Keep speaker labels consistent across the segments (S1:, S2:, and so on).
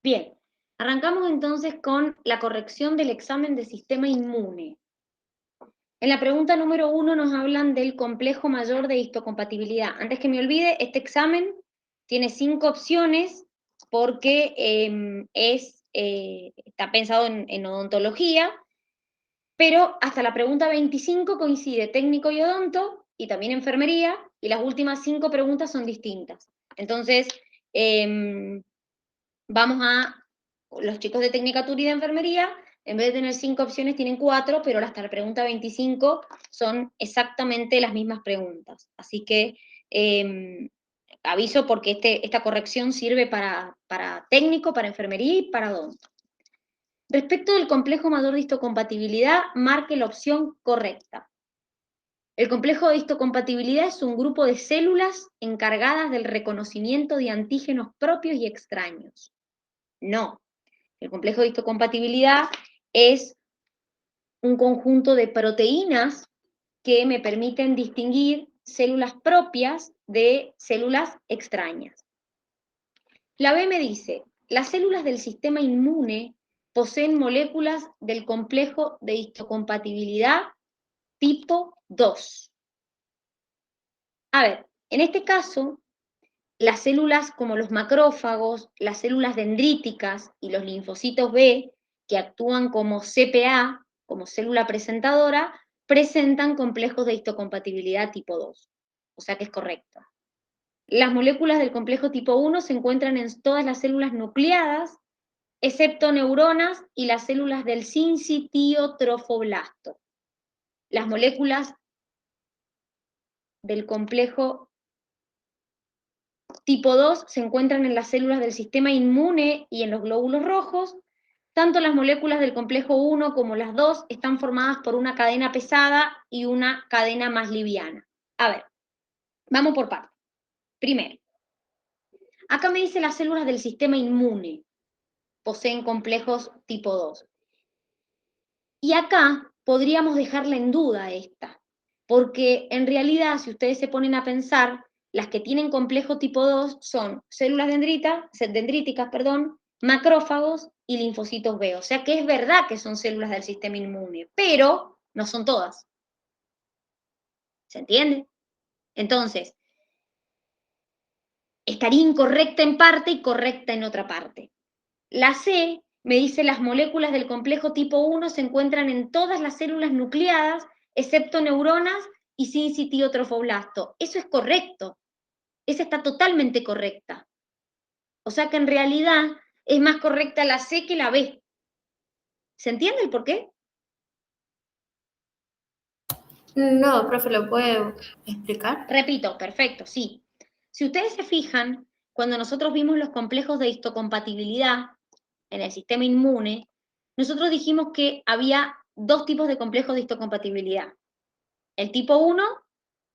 S1: Bien, arrancamos entonces con la corrección del examen de sistema inmune. En la pregunta número 1 nos hablan del complejo mayor de histocompatibilidad. Antes que me olvide, este examen tiene 5 opciones porque está pensado en odontología, pero hasta la pregunta 25 coincide técnico y odonto, y también enfermería, y las últimas 5 preguntas son distintas. Entonces, vamos a los chicos de Tecnicatura y de Enfermería, en vez de tener 5 opciones, tienen 4, pero hasta la pregunta 25 son exactamente las mismas preguntas. Así que aviso porque esta corrección sirve para técnico, para enfermería y para odonto. Respecto del complejo mayor de histocompatibilidad, marque la opción correcta. El complejo de histocompatibilidad es un grupo de células encargadas del reconocimiento de antígenos propios y extraños. No. El complejo de histocompatibilidad es un conjunto de proteínas que me permiten distinguir células propias de células extrañas. La B me dice, las células del sistema inmune poseen moléculas del complejo de histocompatibilidad tipo 2. A ver, en este caso, las células como los macrófagos, las células dendríticas y los linfocitos B, que actúan como CPA, como célula presentadora, presentan complejos de histocompatibilidad tipo 2. O sea que es correcto. Las moléculas del complejo tipo 1 se encuentran en todas las células nucleadas, excepto neuronas y las células del sincitiotrofoblasto. Las moléculas del complejo tipo 2 se encuentran en las células del sistema inmune y en los glóbulos rojos. Tanto las moléculas del complejo 1 como las 2 están formadas por una cadena pesada y una cadena más liviana. A ver, vamos por partes. Primero, acá me dice las células del sistema inmune poseen complejos tipo 2. Y acá podríamos dejarla en duda esta, porque en realidad, si ustedes se ponen a pensar, las que tienen complejo tipo 2 son células dendríticas, macrófagos y linfocitos B. O sea que es verdad que son células del sistema inmune, pero no son todas. ¿Se entiende? Entonces, estaría incorrecta en parte y correcta en otra parte. La C me dice las moléculas del complejo tipo 1 se encuentran en todas las células nucleadas, excepto neuronas y sincitiotrofoblasto. Eso es correcto. Esa está totalmente correcta. O sea que en realidad es más correcta la C que la B. ¿Se entiende el por qué?
S2: No, profe, ¿lo puede explicar?
S1: Repito, perfecto, sí. Si ustedes se fijan, cuando nosotros vimos los complejos de histocompatibilidad en el sistema inmune, nosotros dijimos que había 2 tipos de complejos de histocompatibilidad. El tipo 1,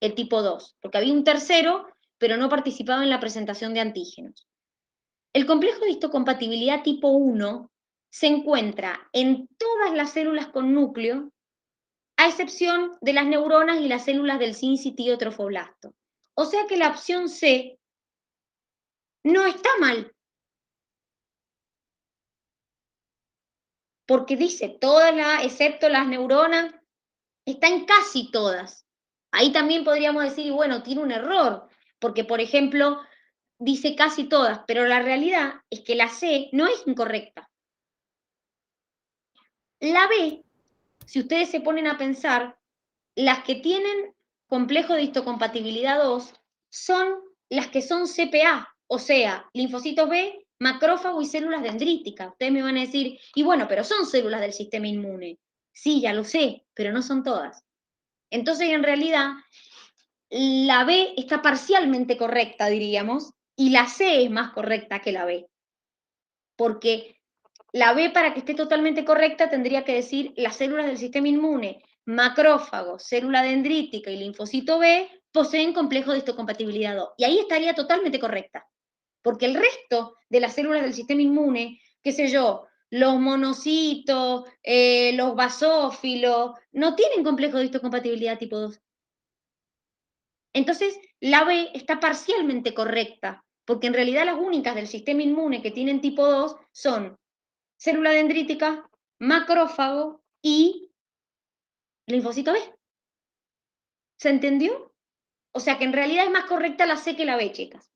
S1: el tipo 2, porque había un tercero, pero no participaba en la presentación de antígenos. El complejo de histocompatibilidad tipo 1 se encuentra en todas las células con núcleo, a excepción de las neuronas y las células del sincitiotrofoblasto. O sea que la opción C no está mal, porque dice todas excepto las neuronas, está en casi todas. Ahí también podríamos decir, y bueno, tiene un error, porque por ejemplo, dice casi todas, pero la realidad es que la C no es incorrecta. La B, si ustedes se ponen a pensar, las que tienen complejo de histocompatibilidad 2 son las que son CPA, o sea, linfocitos B, macrófago y células dendríticas. Ustedes me van a decir, y bueno, pero son células del sistema inmune. Sí, ya lo sé, pero no son todas. Entonces, en realidad, la B está parcialmente correcta, diríamos, y la C es más correcta que la B. Porque la B, para que esté totalmente correcta, tendría que decir las células del sistema inmune, macrófago, célula dendrítica y linfocito B, poseen complejo de histocompatibilidad 2. Y ahí estaría totalmente correcta. Porque el resto de las células del sistema inmune, qué sé yo, los monocitos, los basófilos, no tienen complejo de histocompatibilidad tipo 2. Entonces, la B está parcialmente correcta, porque en realidad las únicas del sistema inmune que tienen tipo 2 son célula dendrítica, macrófago y linfocito B. ¿Se entendió? O sea que en realidad es más correcta la C que la B, chicas.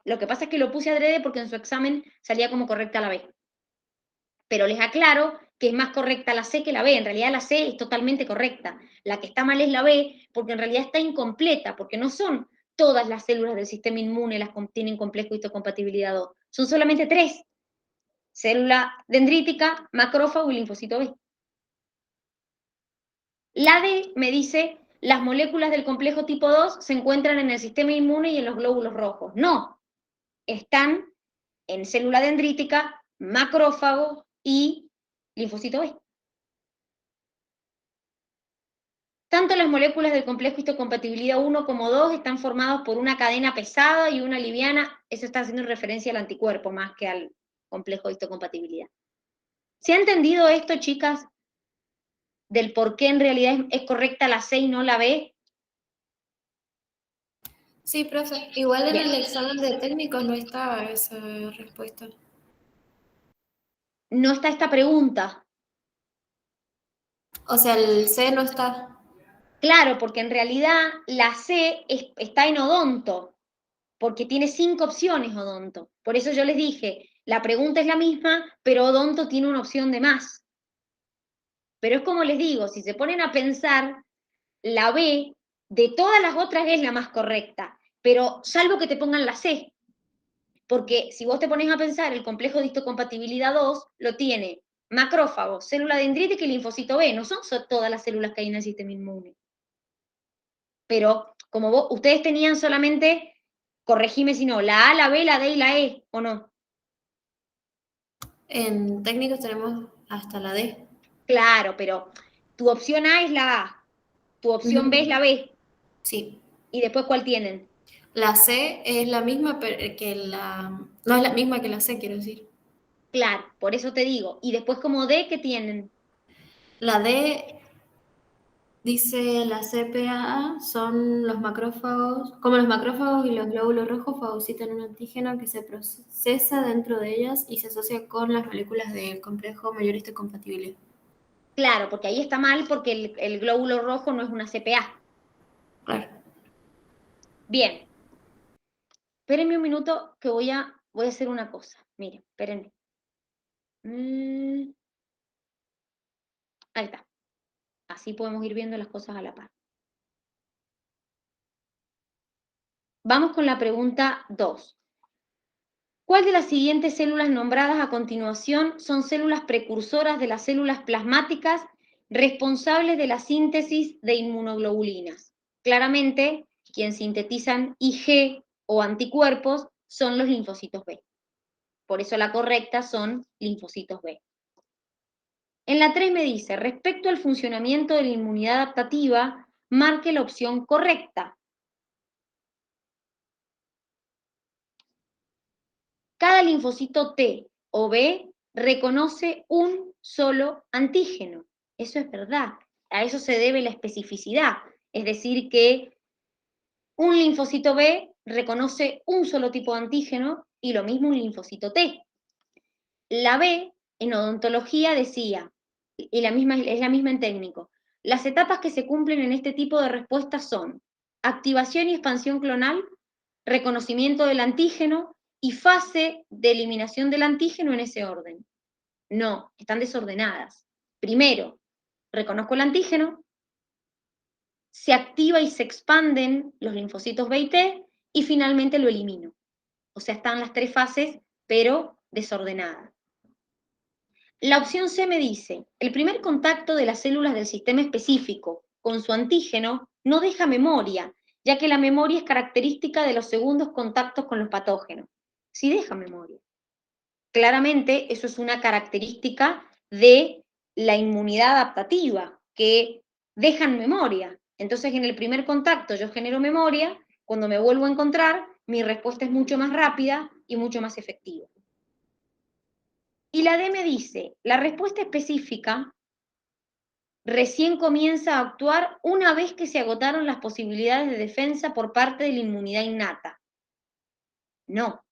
S1: Lo que pasa es que lo puse adrede porque en su examen salía como correcta la B. Pero les aclaro que es más correcta la C que la B. En realidad la C es totalmente correcta. La que está mal es la B porque en realidad está incompleta, porque no son todas las células del sistema inmune las que tienen complejo histocompatibilidad 2. Son solamente 3. Célula dendrítica, macrófago y linfocito B. La D me dice, las moléculas del complejo tipo 2 se encuentran en el sistema inmune y en los glóbulos rojos. No, están en célula dendrítica, macrófago y linfocito B. Tanto las moléculas del complejo histocompatibilidad 1 como 2 están formadas por una cadena pesada y una liviana. Eso está haciendo referencia al anticuerpo más que al complejo histocompatibilidad. ¿Se ha entendido esto, chicas? Del por qué en realidad es correcta la C y no la B.
S2: Sí, profe. Igual en
S1: Bien.
S2: el examen de técnicos no estaba esa respuesta.
S1: No está esta pregunta.
S2: O sea, el C no está.
S1: Claro, porque en realidad la C está en odonto, porque tiene 5 opciones odonto. Por eso yo les dije, la pregunta es la misma, pero odonto tiene una opción de más. Pero es como les digo, si se ponen a pensar, la B de todas las otras es la más correcta, pero salvo que te pongan la C. Porque si vos te pones a pensar, el complejo de histocompatibilidad 2 lo tiene macrófago, célula dendrítica y linfocito B. No son todas las células que hay en el sistema inmune. Pero como ustedes tenían solamente, corregime si no, la A, la B, la D y la E, ¿o no?
S2: En técnicos tenemos hasta la D.
S1: Claro, pero tu opción A es la A, tu opción B es la B,
S2: Sí.
S1: y después ¿cuál tienen?
S2: La C es la misma que la... No es la misma que la C, quiero decir.
S1: Claro, por eso te digo. Y después como D, ¿qué tienen?
S2: La D dice la CPA son los macrófagos, como los macrófagos y los glóbulos rojos fagocitan un antígeno que se procesa dentro de ellas y se asocia con las moléculas del complejo mayor histocompatibilidad.
S1: Claro, porque ahí está mal porque el glóbulo rojo no es una CPA.
S2: Claro.
S1: Bien. Espérenme un minuto que voy a hacer una cosa. Miren, espérenme. Ahí está. Así podemos ir viendo las cosas a la par. Vamos con la pregunta 2. ¿Cuál de las siguientes células nombradas a continuación son células precursoras de las células plasmáticas responsables de la síntesis de inmunoglobulinas? Claramente, quien sintetizan Ig o anticuerpos son los linfocitos B. Por eso la correcta son linfocitos B. En la 3 me dice, respecto al funcionamiento de la inmunidad adaptativa, marque la opción correcta. Cada linfocito T o B reconoce un solo antígeno. Eso es verdad. A eso se debe la especificidad. Es decir, que un linfocito B reconoce un solo tipo de antígeno y lo mismo un linfocito T. La B, en odontología, decía, y es la misma en técnico, las etapas que se cumplen en este tipo de respuestas son activación y expansión clonal, reconocimiento del antígeno y fase de eliminación del antígeno en ese orden. No, están desordenadas. Primero, reconozco el antígeno, se activa y se expanden los linfocitos B y T y finalmente lo elimino. O sea, están las 3 fases, pero desordenadas. La opción C me dice, el primer contacto de las células del sistema específico con su antígeno no deja memoria, ya que la memoria es característica de los segundos contactos con los patógenos. Sí deja memoria. Claramente eso es una característica de la inmunidad adaptativa, que dejan memoria. Entonces en el primer contacto yo genero memoria, cuando me vuelvo a encontrar, mi respuesta es mucho más rápida y mucho más efectiva. Y la D me dice, la respuesta específica recién comienza a actuar una vez que se agotaron las posibilidades de defensa por parte de la inmunidad innata. No,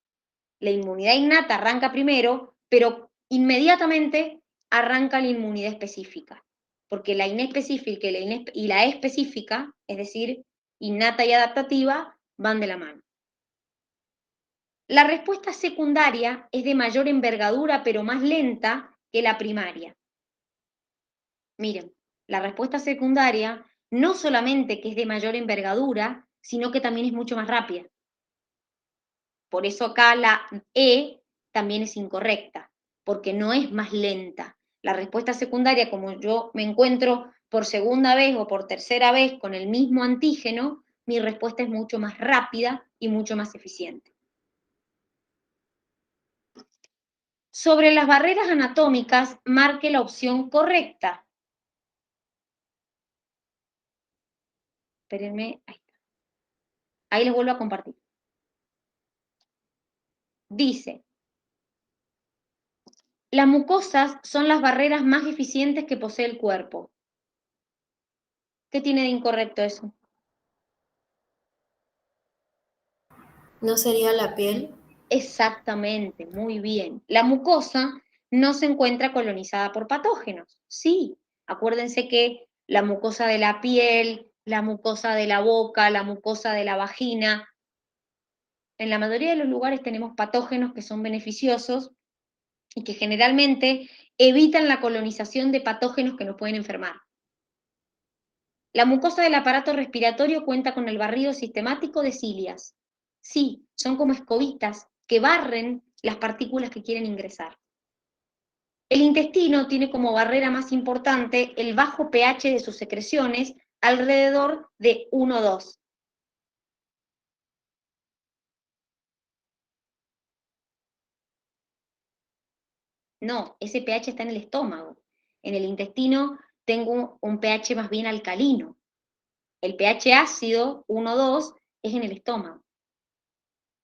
S1: la inmunidad innata arranca primero, pero inmediatamente arranca la inmunidad específica, porque la inespecífica y la específica, es decir, innata y adaptativa, van de la mano. La respuesta secundaria es de mayor envergadura, pero más lenta que la primaria. Miren, la respuesta secundaria no solamente que es de mayor envergadura, sino que también es mucho más rápida. Por eso acá la E también es incorrecta, porque no es más lenta. La respuesta secundaria, como yo me encuentro por segunda vez o por tercera vez con el mismo antígeno, mi respuesta es mucho más rápida y mucho más eficiente. Sobre las barreras anatómicas, marque la opción correcta. Espérenme, ahí está. Ahí les vuelvo a compartir. Dice, las mucosas son las barreras más eficientes que posee el cuerpo. ¿Qué tiene de incorrecto eso?
S2: ¿No sería la piel?
S1: Exactamente, muy bien. La mucosa no se encuentra colonizada por patógenos. Sí, acuérdense que la mucosa de la piel, la mucosa de la boca, la mucosa de la vagina, en la mayoría de los lugares tenemos patógenos que son beneficiosos y que generalmente evitan la colonización de patógenos que nos pueden enfermar. La mucosa del aparato respiratorio cuenta con el barrido sistemático de cilias. Sí, son como escobitas que barren las partículas que quieren ingresar. El intestino tiene como barrera más importante el bajo pH de sus secreciones, alrededor de 1,2. No, ese pH está en el estómago. En el intestino tengo un pH más bien alcalino. El pH ácido, 1,2, es en el estómago.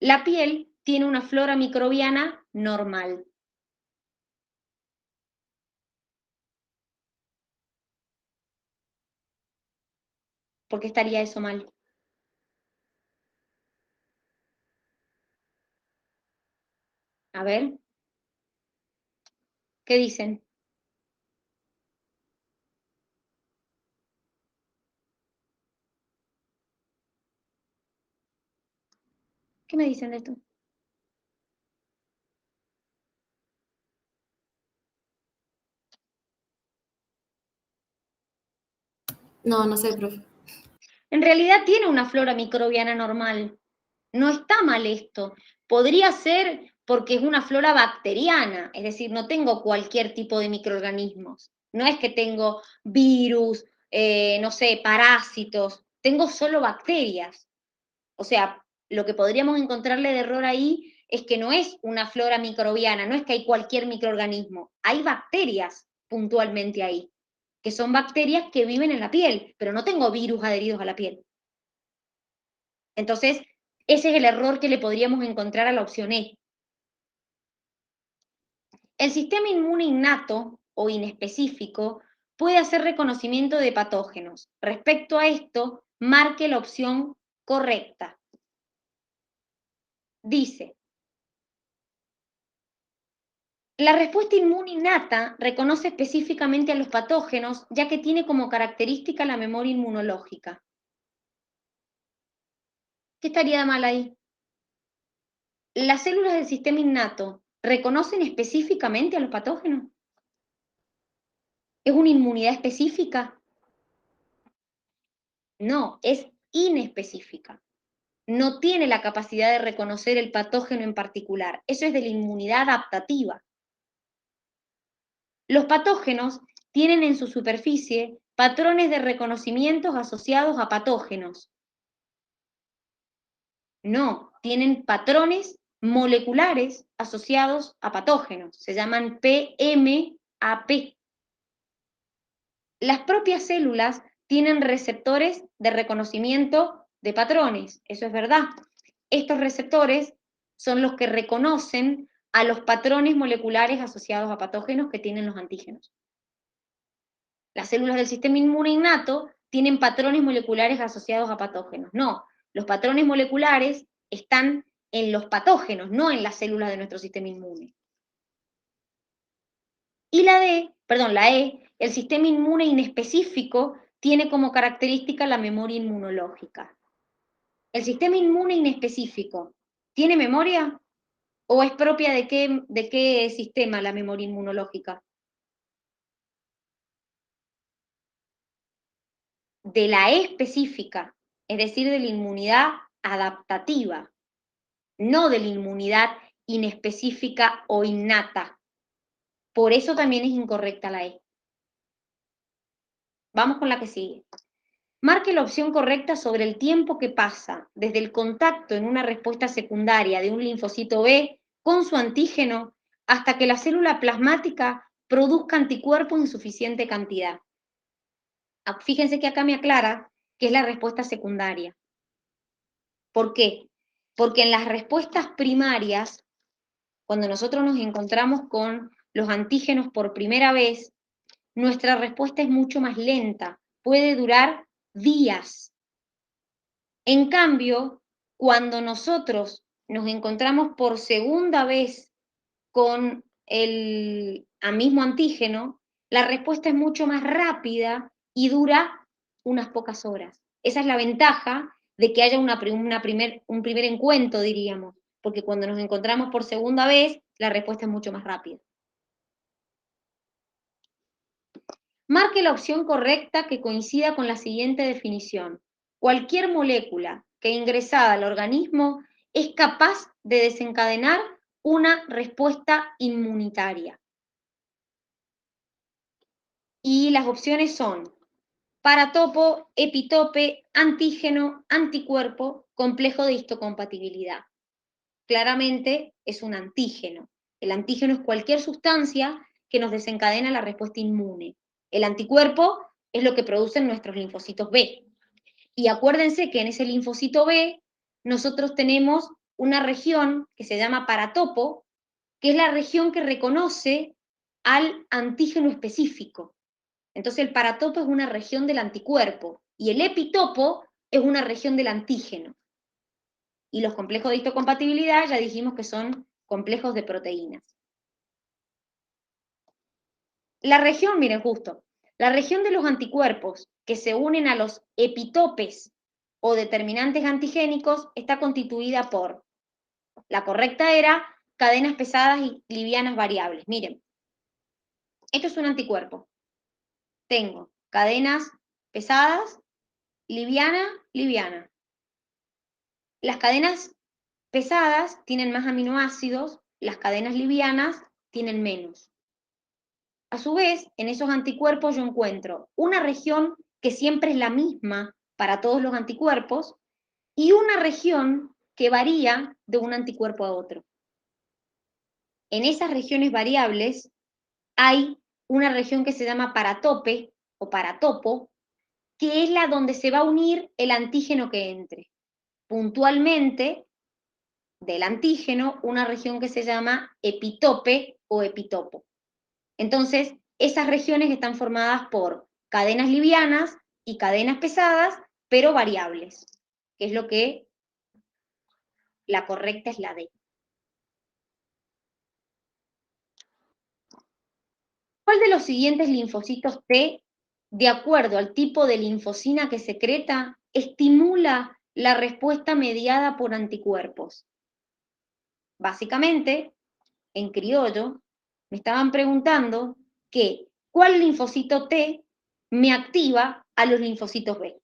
S1: La piel tiene una flora microbiana normal. ¿Por qué estaría eso mal? A ver, ¿qué dicen? ¿Qué me dicen de esto?
S2: No, no sé, profe.
S1: En realidad tiene una flora microbiana normal. No está mal esto. Podría ser porque es una flora bacteriana, es decir, no tengo cualquier tipo de microorganismos. No es que tengo virus, no sé, parásitos, tengo solo bacterias. O sea, lo que podríamos encontrarle de error ahí es que no es una flora microbiana, no es que hay cualquier microorganismo, hay bacterias puntualmente ahí, que son bacterias que viven en la piel, pero no tengo virus adheridos a la piel. Entonces, ese es el error que le podríamos encontrar a la opción E. El sistema inmune innato o inespecífico puede hacer reconocimiento de patógenos. Respecto a esto, marque la opción correcta. Dice, la respuesta inmune innata reconoce específicamente a los patógenos, ya que tiene como característica la memoria inmunológica. ¿Qué estaría mal ahí? ¿Las células del sistema innato reconocen específicamente a los patógenos? ¿Es una inmunidad específica? No, es inespecífica. No tiene la capacidad de reconocer el patógeno en particular. Eso es de la inmunidad adaptativa. Los patógenos tienen en su superficie patrones de reconocimientos asociados a patógenos. No, tienen patrones moleculares asociados a patógenos. Se llaman PMAP. Las propias células tienen receptores de reconocimiento de patrones, eso es verdad. Estos receptores son los que reconocen a los patrones moleculares asociados a patógenos que tienen los antígenos. las células del sistema inmune innato tienen patrones moleculares asociados a patógenos. No, los patrones moleculares están en los patógenos, no en las células de nuestro sistema inmune. Y la E, el sistema inmune inespecífico tiene como característica la memoria inmunológica. ¿El sistema inmune inespecífico tiene memoria? ¿O es propia de qué sistema la memoria inmunológica? De la E específica, es decir, de la inmunidad adaptativa, no de la inmunidad inespecífica o innata. Por eso también es incorrecta la E. Vamos con la que sigue. Marque la opción correcta sobre el tiempo que pasa desde el contacto en una respuesta secundaria de un linfocito B con su antígeno hasta que la célula plasmática produzca anticuerpos en suficiente cantidad. Fíjense que acá me aclara que es la respuesta secundaria. ¿Por qué? Porque en las respuestas primarias, cuando nosotros nos encontramos con los antígenos por primera vez, nuestra respuesta es mucho más lenta, puede durar días. En cambio, cuando nosotros nos encontramos por segunda vez con el mismo antígeno, la respuesta es mucho más rápida y dura unas pocas horas. Esa es la ventaja de que haya un primer encuentro, diríamos, porque cuando nos encontramos por segunda vez, la respuesta es mucho más rápida. Marque la opción correcta que coincida con la siguiente definición. Cualquier molécula que ingresada al organismo es capaz de desencadenar una respuesta inmunitaria. Y las opciones son paratopo, epitope, antígeno, anticuerpo, complejo de histocompatibilidad. Claramente es un antígeno. El antígeno es cualquier sustancia que nos desencadena la respuesta inmune. El anticuerpo es lo que producen nuestros linfocitos B. Y acuérdense que en ese linfocito B nosotros tenemos una región que se llama paratopo, que es la región que reconoce al antígeno específico. Entonces el paratopo es una región del anticuerpo y el epitopo es una región del antígeno. Y los complejos de histocompatibilidad ya dijimos que son complejos de proteínas. La región, miren justo, la región de los anticuerpos que se unen a los epitopes o determinantes antigénicos está constituida por, la correcta era, cadenas pesadas y livianas variables. Miren, esto es un anticuerpo. Tengo cadenas pesadas, liviana, liviana. Las cadenas pesadas tienen más aminoácidos, las cadenas livianas tienen menos. A su vez, en esos anticuerpos yo encuentro una región que siempre es la misma para todos los anticuerpos y una región que varía de un anticuerpo a otro. En esas regiones variables hay una región que se llama paratope o paratopo, que es la donde se va a unir el antígeno que entre. Puntualmente, del antígeno, una región que se llama epitope o epitopo. Entonces, esas regiones están formadas por cadenas livianas y cadenas pesadas, pero variables, que es lo que la correcta es la D. ¿Cuál de los siguientes linfocitos T, de acuerdo al tipo de linfocina que secreta, estimula la respuesta mediada por anticuerpos? Básicamente, en criollo, me estaban preguntando que cuál linfocito T me activa a los linfocitos B,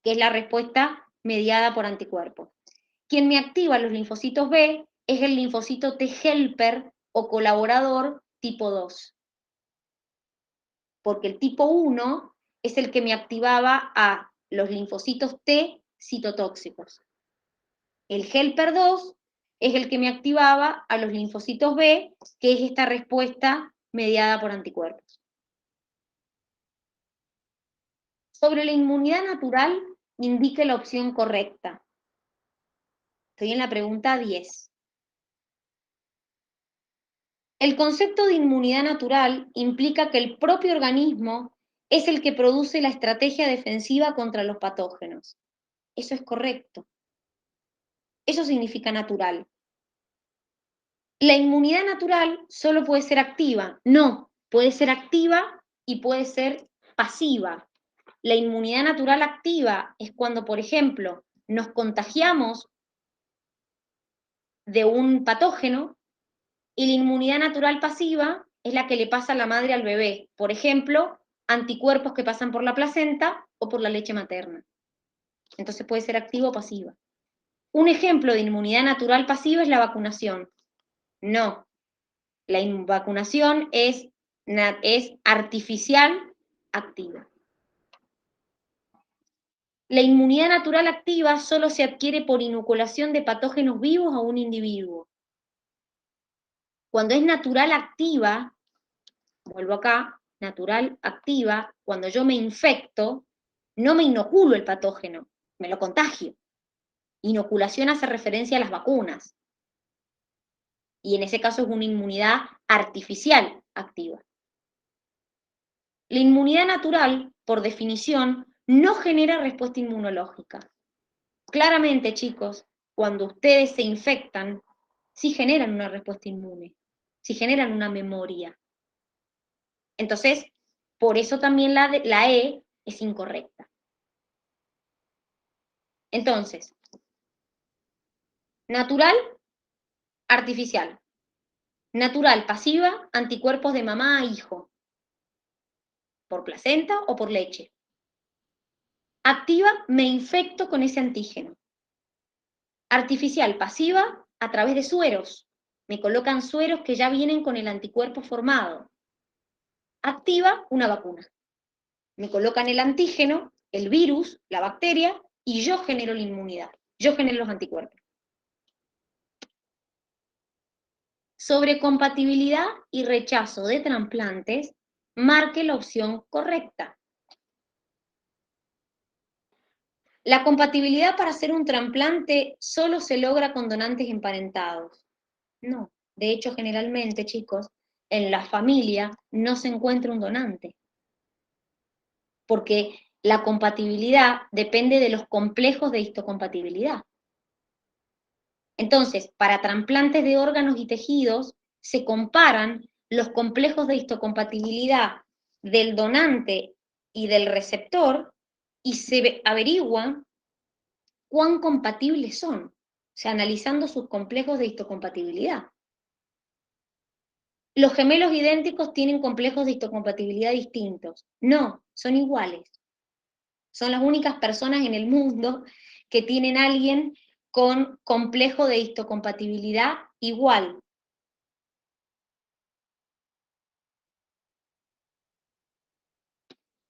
S1: que es la respuesta mediada por anticuerpos. Quien me activa a los linfocitos B es el linfocito T helper o colaborador tipo 2. Porque el tipo 1 es el que me activaba a los linfocitos T citotóxicos. El helper 2 es el que me activaba a los linfocitos B, que es esta respuesta mediada por anticuerpos. Sobre la inmunidad natural, indique la opción correcta. Estoy en la pregunta 10. El concepto de inmunidad natural implica que el propio organismo es el que produce la estrategia defensiva contra los patógenos. Eso es correcto. Eso significa natural. La inmunidad natural solo puede ser activa. No, puede ser activa y puede ser pasiva. La inmunidad natural activa es cuando, por ejemplo, nos contagiamos de un patógeno, y la inmunidad natural pasiva es la que le pasa a la madre al bebé. Por ejemplo, anticuerpos que pasan por la placenta o por la leche materna. Entonces puede ser activa o pasiva. Un ejemplo de inmunidad natural pasiva es la vacunación. No, la vacunación es artificial activa. La inmunidad natural activa solo se adquiere por inoculación de patógenos vivos a un individuo. Cuando es natural activa, vuelvo acá, natural activa, cuando yo me infecto, no me inoculo el patógeno, me lo contagio. Inoculación hace referencia a las vacunas. Y en ese caso es una inmunidad artificial activa. La inmunidad natural, por definición, no genera respuesta inmunológica. Claramente, chicos, cuando ustedes se infectan, sí generan una respuesta inmune, sí generan una memoria. Entonces, por eso también la E es incorrecta. Entonces, natural, artificial. Natural, pasiva, anticuerpos de mamá a hijo. Por placenta o por leche. Activa, me infecto con ese antígeno. Artificial, pasiva, a través de sueros. Me colocan sueros que ya vienen con el anticuerpo formado. Activa, una vacuna. Me colocan el antígeno, el virus, la bacteria, y yo genero la inmunidad. Yo genero los anticuerpos. Sobre compatibilidad y rechazo de trasplantes, marque la opción correcta. La compatibilidad para hacer un trasplante solo se logra con donantes emparentados. No, de hecho, generalmente, chicos, en la familia no se encuentra un donante, porque la compatibilidad depende de los complejos de histocompatibilidad. Entonces, para trasplantes de órganos y tejidos, se comparan los complejos de histocompatibilidad del donante y del receptor y se averigua cuán compatibles son, o sea, analizando sus complejos de histocompatibilidad. ¿Los gemelos idénticos tienen complejos de histocompatibilidad distintos? No, son iguales. Son las únicas personas en el mundo que tienen a alguien con complejo de histocompatibilidad igual.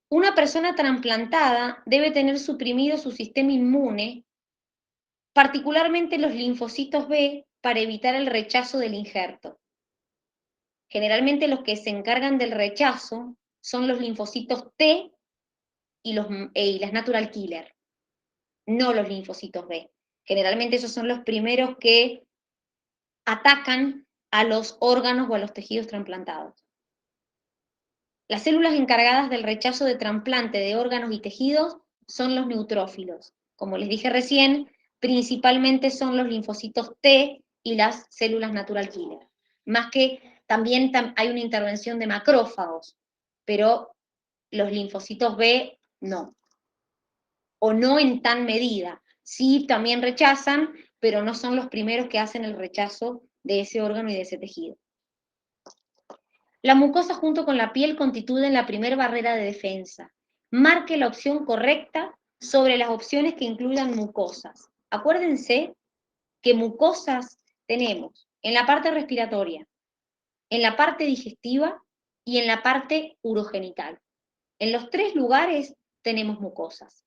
S1: Una persona trasplantada debe tener suprimido su sistema inmune, particularmente los linfocitos B, para evitar el rechazo del injerto. Generalmente los que se encargan del rechazo son los linfocitos T y las natural killer, no los linfocitos B. Generalmente esos son los primeros que atacan a los órganos o a los tejidos trasplantados. Las células encargadas del rechazo de trasplante de órganos y tejidos son los neutrófilos. Como les dije recién, principalmente son los linfocitos T y las células natural killer. Más que también hay una intervención de macrófagos, pero los linfocitos B no. O no en tan medida. Sí, también rechazan, pero no son los primeros que hacen el rechazo de ese órgano y de ese tejido. La mucosa junto con la piel constituyen la primera barrera de defensa. Marque la opción correcta sobre las opciones que incluyan mucosas. Acuérdense que mucosas tenemos en la parte respiratoria, en la parte digestiva y en la parte urogenital. En los tres lugares tenemos mucosas.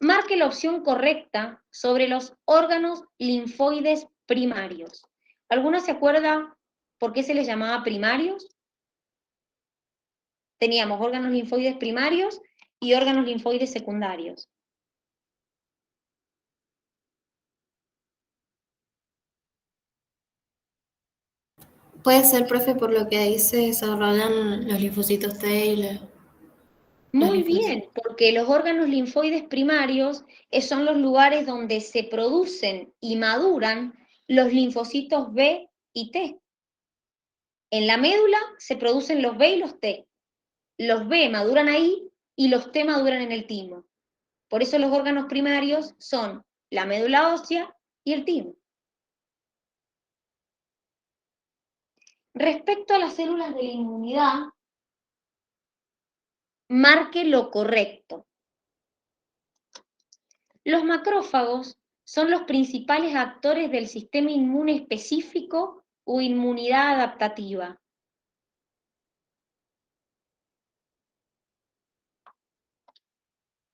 S1: Marque la opción correcta sobre los órganos linfoides primarios. ¿Alguno se acuerda por qué se les llamaba primarios? Teníamos órganos linfoides primarios y órganos linfoides secundarios.
S2: Puede ser, profe, por lo que ahí se desarrollan los linfocitos T y los
S1: Muy
S2: linfocitos.
S1: bien, porque los órganos linfoides primarios son los lugares donde se producen y maduran los linfocitos B y T. En la médula se producen los B y los T. Los B maduran ahí y los T maduran en el timo. Por eso los órganos primarios son la médula ósea y el timo. Respecto a las células de la inmunidad, marque lo correcto. Los macrófagos son los principales actores del sistema inmune específico o inmunidad adaptativa.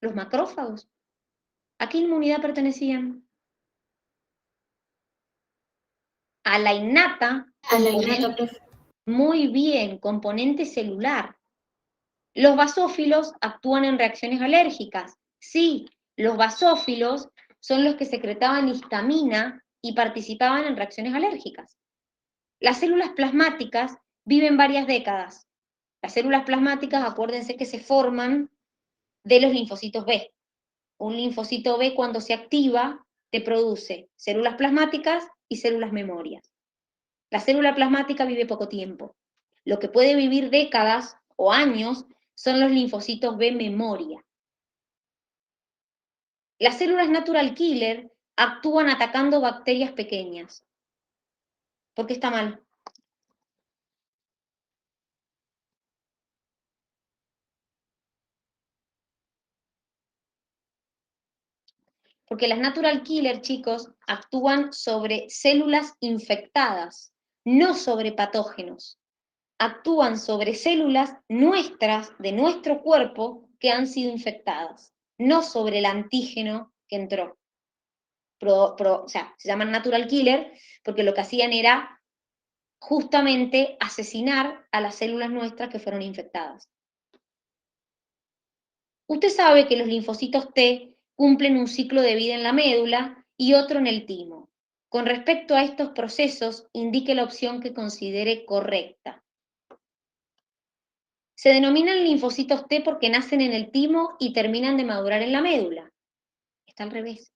S1: Los macrófagos, ¿a qué inmunidad pertenecían? A la innata,
S2: A la innata,
S1: componente,
S2: profe.
S1: muy bien, componente celular. Los basófilos actúan en reacciones alérgicas. Sí, los basófilos son los que secretaban histamina y participaban en reacciones alérgicas. Las células plasmáticas viven varias décadas. Las células plasmáticas, acuérdense que se forman de los linfocitos B. Un linfocito B cuando se activa te produce células plasmáticas y células memorias. La célula plasmática vive poco tiempo. Lo que puede vivir décadas o años son los linfocitos B memoria. Las células natural killer actúan atacando bacterias pequeñas. ¿Por qué está mal? Porque las natural killer, chicos, actúan sobre células infectadas, no sobre patógenos. Actúan sobre células nuestras, de nuestro cuerpo, que han sido infectadas, no sobre el antígeno que entró. O sea, se llaman natural killer porque lo que hacían era justamente asesinar a las células nuestras que fueron infectadas. Usted sabe que los linfocitos T cumplen un ciclo de vida en la médula y otro en el timo. Con respecto a estos procesos, indique la opción que considere correcta. Se denominan linfocitos T porque nacen en el timo y terminan de madurar en la médula. Está al revés.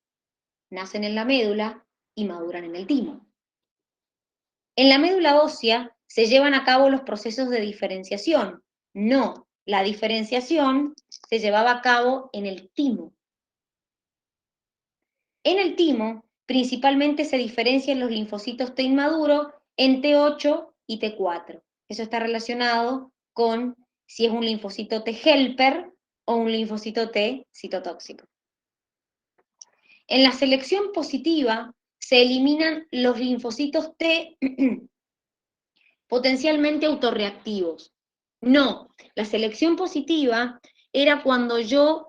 S1: Nacen en la médula y maduran en el timo. En la médula ósea se llevan a cabo los procesos de diferenciación. No, la diferenciación se llevaba a cabo en el timo. En el timo, principalmente se diferencian los linfocitos T inmaduro en T8 y T4. Eso está relacionado con si es un linfocito T helper o un linfocito T citotóxico. En la selección positiva se eliminan los linfocitos T potencialmente autorreactivos. No, la selección positiva era cuando yo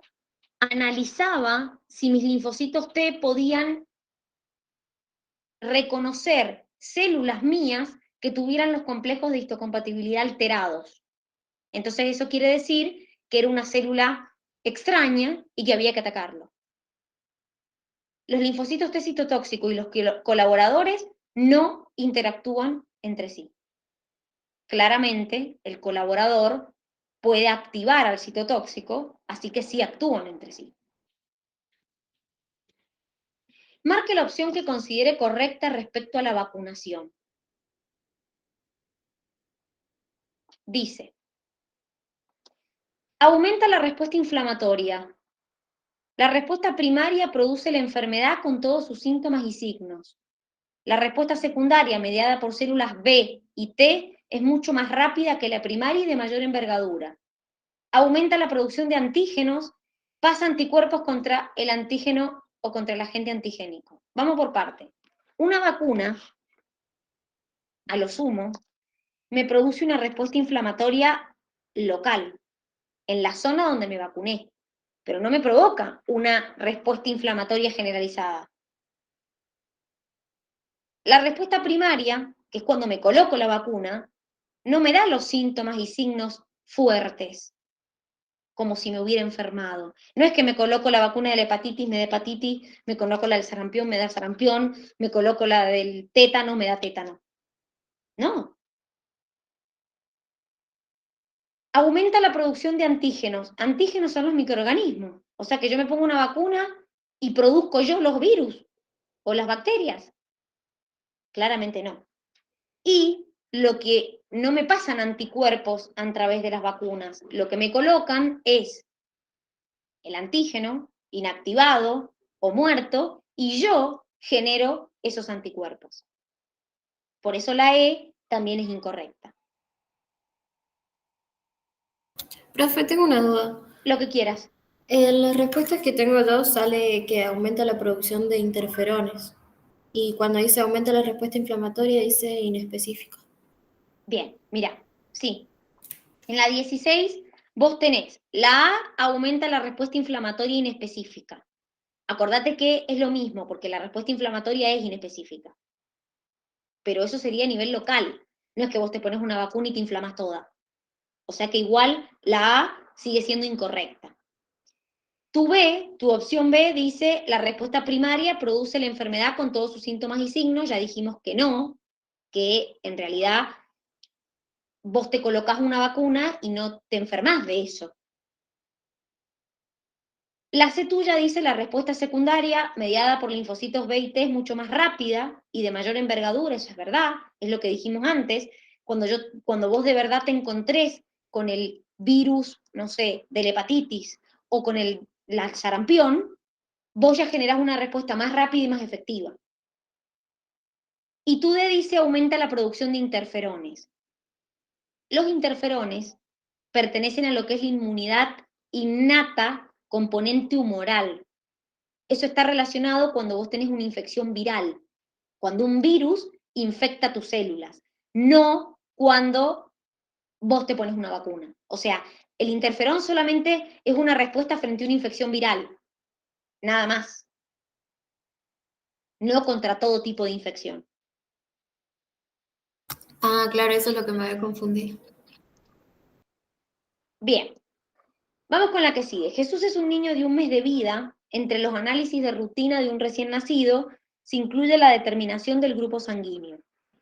S1: analizaba si mis linfocitos T podían reconocer células mías que tuvieran los complejos de histocompatibilidad alterados. Entonces eso quiere decir que era una célula extraña y que había que atacarlo. Los linfocitos T citotóxicos y los colaboradores no interactúan entre sí. Claramente, el colaborador puede activar al citotóxico, así que sí actúan entre sí. Marque la opción que considere correcta respecto a la vacunación. Dice, aumenta la respuesta inflamatoria. La respuesta primaria produce la enfermedad con todos sus síntomas y signos. La respuesta secundaria, mediada por células B y T, es mucho más rápida que la primaria y de mayor envergadura. Aumenta la producción de antígenos, pasa anticuerpos contra el antígeno o contra el agente antigénico. Vamos por parte. Una vacuna, a lo sumo, me produce una respuesta inflamatoria local, en la zona donde me vacuné, pero no me provoca una respuesta inflamatoria generalizada. La respuesta primaria, que es cuando me coloco la vacuna, no me da los síntomas y signos fuertes, como si me hubiera enfermado. No es que me coloco la vacuna de la hepatitis, me da hepatitis, me coloco la del sarampión, me da sarampión, me coloco la del tétano, me da tétano. No, Aumenta la producción de antígenos. Antígenos son los microorganismos. O sea que yo me pongo una vacuna y produzco yo los virus o las bacterias. Claramente no. Y lo que no me pasan anticuerpos a través de las vacunas, lo que me colocan es el antígeno inactivado o muerto y yo genero esos anticuerpos. Por eso la E también es incorrecta.
S2: Profe, tengo una duda.
S1: Lo que quieras.
S2: En las respuestas que tengo yo sale que aumenta la producción de interferones. Y cuando dice aumenta la respuesta inflamatoria, dice inespecífico.
S1: Bien, mira, sí. En la 16 vos tenés la A aumenta la respuesta inflamatoria inespecífica. Acordate que es lo mismo, porque la respuesta inflamatoria es inespecífica. Pero eso sería a nivel local. No es que vos te pones una vacuna y te inflamas toda. O sea que igual la A sigue siendo incorrecta. Tu B, tu opción B dice la respuesta primaria produce la enfermedad con todos sus síntomas y signos. Ya dijimos que no, que en realidad vos te colocás una vacuna y no te enfermás de eso. La C tuya dice la respuesta secundaria, mediada por linfocitos B y T, es mucho más rápida y de mayor envergadura, eso es verdad, es lo que dijimos antes. Cuando vos de verdad te encontrés con el virus, no sé, de la hepatitis o con la sarampión, vos ya generás una respuesta más rápida y más efectiva. Y tu D dice aumenta la producción de interferones. Los interferones pertenecen a lo que es la inmunidad innata componente humoral. Eso está relacionado cuando vos tenés una infección viral, cuando un virus infecta tus células, no cuando vos te pones una vacuna. O sea, el interferón solamente es una respuesta frente a una infección viral, nada más, no contra todo tipo de infección.
S2: Ah, claro, eso es lo que me había confundido.
S1: Bien, vamos con la que sigue. Jesús es un niño de 1 mes de vida. Entre los análisis de rutina de un recién nacido se incluye la determinación del grupo sanguíneo.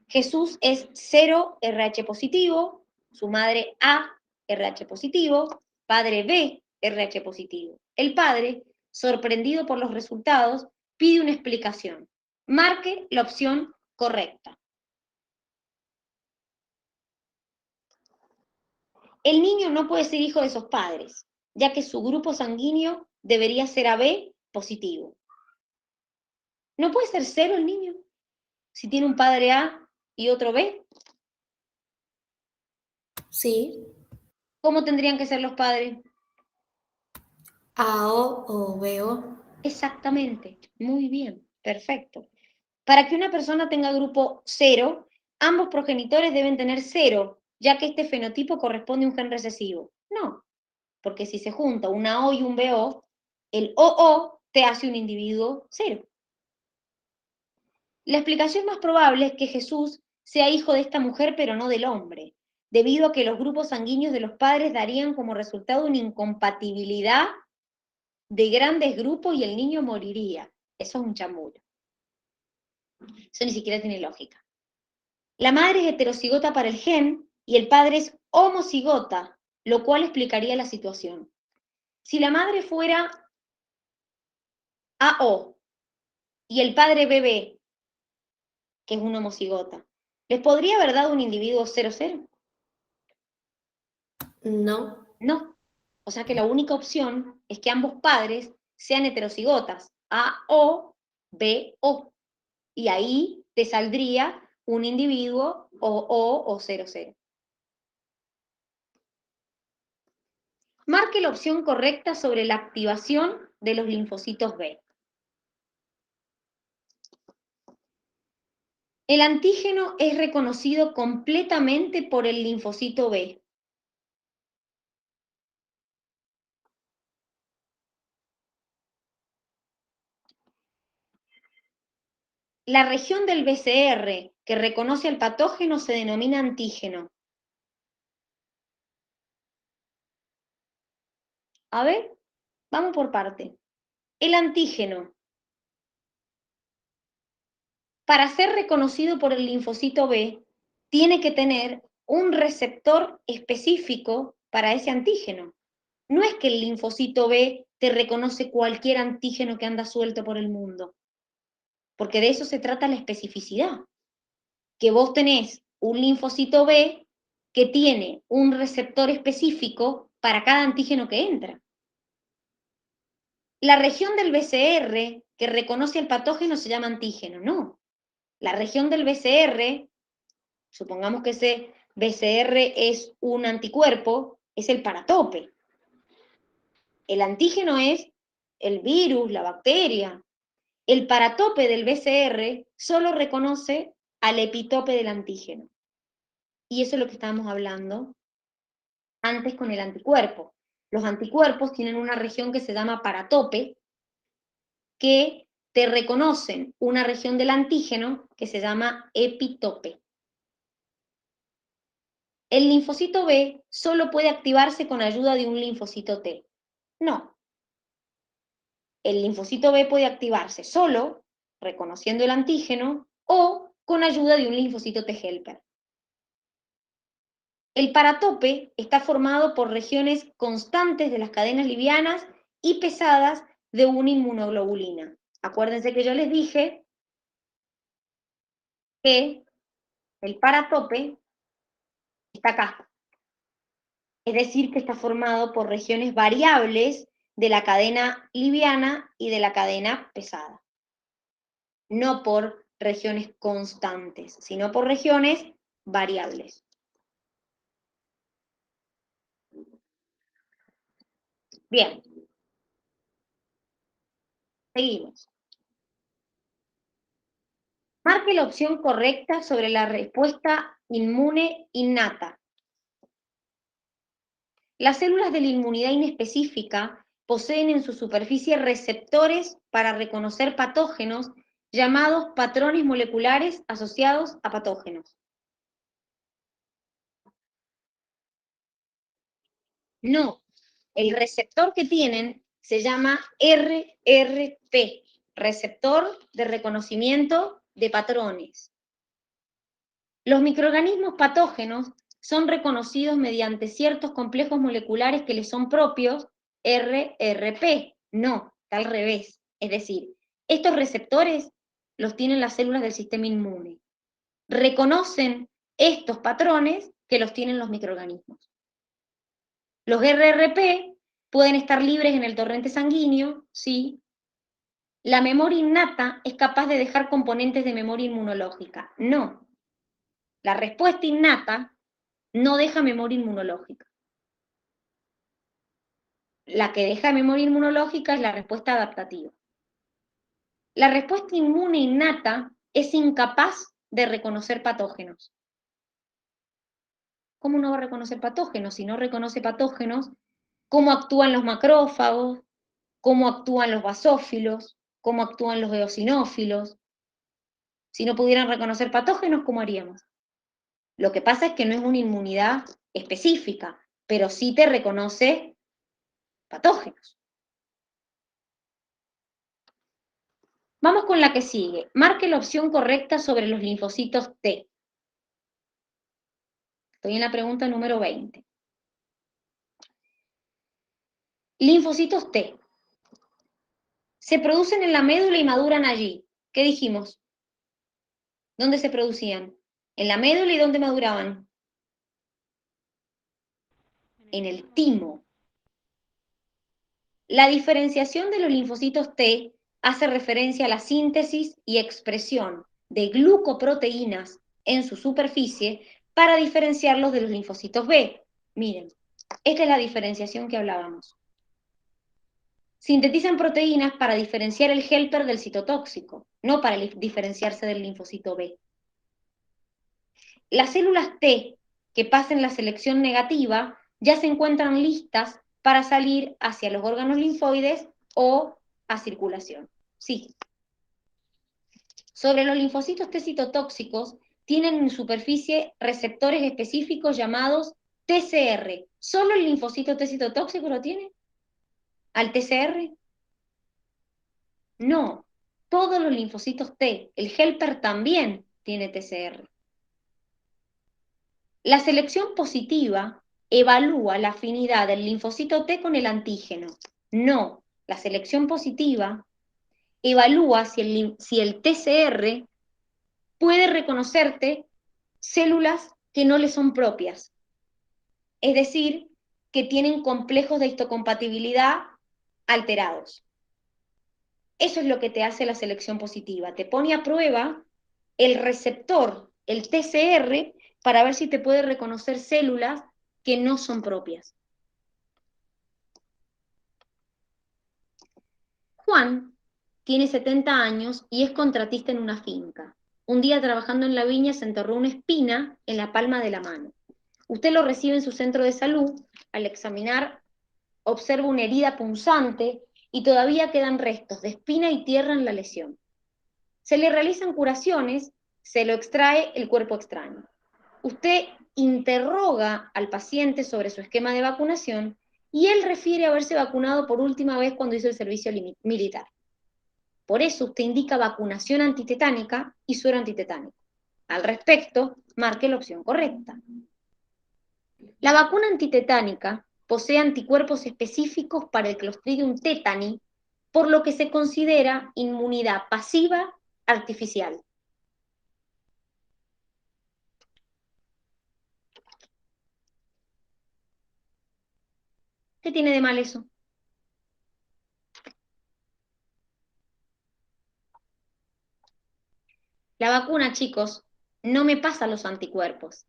S1: Jesús es 0 RH positivo, su madre A RH positivo, padre B RH positivo. El padre, sorprendido por los resultados, pide una explicación. Marque la opción correcta. El niño no puede ser hijo de esos padres, ya que su grupo sanguíneo debería ser AB positivo. ¿No puede ser 0 el niño si tiene un padre A y otro B?
S2: Sí.
S1: ¿Cómo tendrían que ser los padres?
S2: AO o BO.
S1: Exactamente, muy bien, perfecto. Para que una persona tenga grupo 0, ambos progenitores deben tener 0, ya que este fenotipo corresponde a un gen recesivo. No, porque si se junta una O y un BO, el OO te hace un individuo 0. La explicación más probable es que Jesús sea hijo de esta mujer, pero no del hombre, debido a que los grupos sanguíneos de los padres darían como resultado una incompatibilidad de grandes grupos y el niño moriría. Eso es un chamullo. Eso ni siquiera tiene lógica. La madre es heterocigota para el gen y el padre es homocigota, lo cual explicaría la situación. Si la madre fuera AO y el padre BB, que es un homocigota, ¿les podría haber dado un individuo 00?
S2: No.
S1: No. O sea que la única opción es que ambos padres sean heterocigotas, AO, BO. Y ahí te saldría un individuo o 00. Marque la opción correcta sobre la activación de los linfocitos B. El antígeno es reconocido completamente por el linfocito B. La región del BCR que reconoce al patógeno se denomina antígeno. A ver, vamos por parte. El antígeno, para ser reconocido por el linfocito B, tiene que tener un receptor específico para ese antígeno. No es que el linfocito B te reconoce cualquier antígeno que anda suelto por el mundo, porque de eso se trata la especificidad, que vos tenés un linfocito B que tiene un receptor específico para cada antígeno que entra. La región del BCR que reconoce el patógeno se llama antígeno, no. La región del BCR, supongamos que ese BCR es un anticuerpo, es el paratope. El antígeno es el virus, la bacteria. El paratope del BCR solo reconoce al epitope del antígeno. Y eso es lo que estábamos hablando antes con el anticuerpo. Los anticuerpos tienen una región que se llama paratope, que te reconocen una región del antígeno que se llama epitope. El linfocito B solo puede activarse con ayuda de un linfocito T. No. El linfocito B puede activarse solo, reconociendo el antígeno, o con ayuda de un linfocito T helper. El paratope está formado por regiones constantes de las cadenas livianas y pesadas de una inmunoglobulina. Acuérdense que yo les dije que el paratope está acá. Es decir, que está formado por regiones variables de la cadena liviana y de la cadena pesada. No por regiones constantes, sino por regiones variables. Bien. Seguimos. Marque la opción correcta sobre la respuesta inmune innata. Las células de la inmunidad inespecífica poseen en su superficie receptores para reconocer patógenos llamados patrones moleculares asociados a patógenos. No, el receptor que tienen se llama RRP, receptor de reconocimiento de patrones. Los microorganismos patógenos son reconocidos mediante ciertos complejos moleculares que les son propios, RRP. No, está al revés. Es decir, estos receptores los tienen las células del sistema inmune. Reconocen estos patrones que los tienen los microorganismos. Los RRP pueden estar libres en el torrente sanguíneo, sí. La memoria innata es capaz de dejar componentes de memoria inmunológica. No. La respuesta innata no deja memoria inmunológica. La que deja memoria inmunológica es la respuesta adaptativa. La respuesta inmune innata es incapaz de reconocer patógenos. ¿Cómo no va a reconocer patógenos? Si no reconoce patógenos, ¿cómo actúan los macrófagos? ¿Cómo actúan los basófilos? ¿Cómo actúan los eosinófilos? Si no pudieran reconocer patógenos, ¿cómo haríamos? Lo que pasa es que no es una inmunidad específica, pero sí te reconoce patógenos. Vamos con la que sigue. Marque la opción correcta sobre los linfocitos T. Estoy en la pregunta número 20. Linfocitos T. Se producen en la médula y maduran allí. ¿Qué dijimos? ¿Dónde se producían? En la médula y ¿dónde maduraban? En el timo. La diferenciación de los linfocitos T hace referencia a la síntesis y expresión de glucoproteínas en su superficie para diferenciarlos de los linfocitos B. Miren, esta es la diferenciación que hablábamos. Sintetizan proteínas para diferenciar el helper del citotóxico, no para diferenciarse del linfocito B. Las células T que pasen la selección negativa ya se encuentran listas para salir hacia los órganos linfoides o a circulación. Sí. Sobre los linfocitos T citotóxicos, tienen en superficie receptores específicos llamados TCR. ¿Solo el linfocito T citotóxico lo tiene? ¿Al TCR? No, todos los linfocitos T, el helper también tiene TCR. La selección positiva evalúa la afinidad del linfocito T con el antígeno. No, la selección positiva evalúa si el TCR puede reconocerte células que no le son propias. Es decir, que tienen complejos de histocompatibilidad alterados. Eso es lo que te hace la selección positiva. Te pone a prueba el receptor, el TCR, para ver si te puede reconocer células que no son propias. Juan tiene 70 años y es contratista en una finca. Un día trabajando en la viña se enterró una espina en la palma de la mano. Usted lo recibe en su centro de salud. Al examinar, observa una herida punzante y todavía quedan restos de espina y tierra en la lesión. Se le realizan curaciones, se lo extrae el cuerpo extraño. Usted interroga al paciente sobre su esquema de vacunación y él refiere haberse vacunado por última vez cuando hizo el servicio militar. Por eso usted indica vacunación antitetánica y suero antitetánico. Al respecto, marque la opción correcta. La vacuna antitetánica posee anticuerpos específicos para el Clostridium tetani, por lo que se considera inmunidad pasiva artificial. ¿Qué tiene de mal eso? La vacuna, chicos, no me pasa los anticuerpos.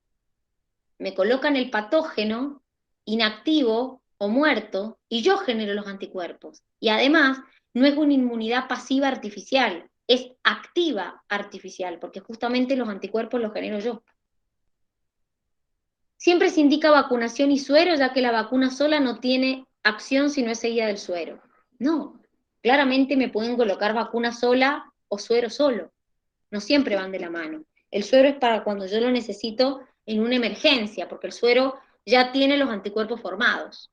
S1: Me colocan el patógeno inactivo o muerto y yo genero los anticuerpos. Y además, no es una inmunidad pasiva artificial, es activa artificial, porque justamente los anticuerpos los genero yo. Siempre se indica vacunación y suero, ya que la vacuna sola no tiene acción si no es seguida del suero. No, claramente me pueden colocar vacuna sola o suero solo. No siempre van de la mano. El suero es para cuando yo lo necesito en una emergencia, porque el suero ya tiene los anticuerpos formados.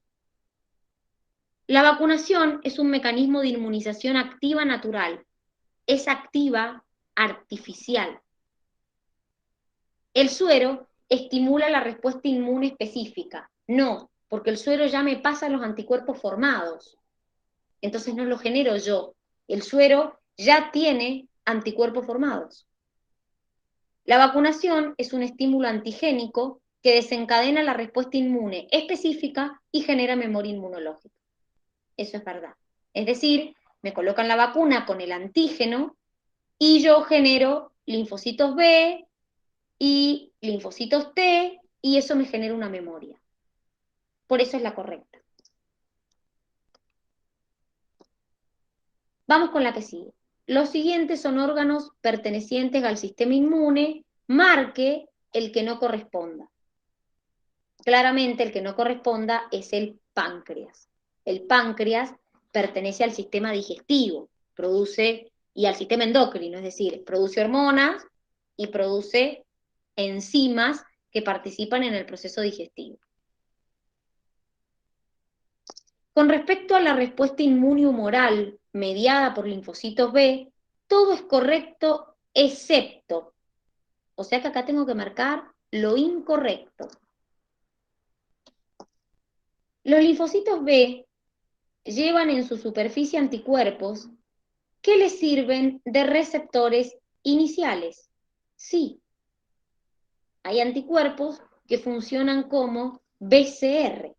S1: La vacunación es un mecanismo de inmunización activa natural. Es activa artificial. El suero estimula la respuesta inmune específica. No, porque el suero ya me pasa los anticuerpos formados. Entonces no lo genero yo. El suero ya tiene anticuerpos formados. La vacunación es un estímulo antigénico que desencadena la respuesta inmune específica y genera memoria inmunológica. Eso es verdad. Es decir, me colocan la vacuna con el antígeno y yo genero linfocitos B y linfocitos T y eso me genera una memoria. Por eso es la correcta. Vamos con la que sigue. Los siguientes son órganos pertenecientes al sistema inmune, marque el que no corresponda. Claramente el que no corresponda es el páncreas. El páncreas pertenece al sistema digestivo, produce, y al sistema endocrino, es decir, produce hormonas y produce enzimas que participan en el proceso digestivo. Con respecto a la respuesta inmunhumoral mediada por linfocitos B, todo es correcto excepto, o sea que acá tengo que marcar lo incorrecto. Los linfocitos B llevan en su superficie anticuerpos que les sirven de receptores iniciales. Sí, hay anticuerpos que funcionan como BCR.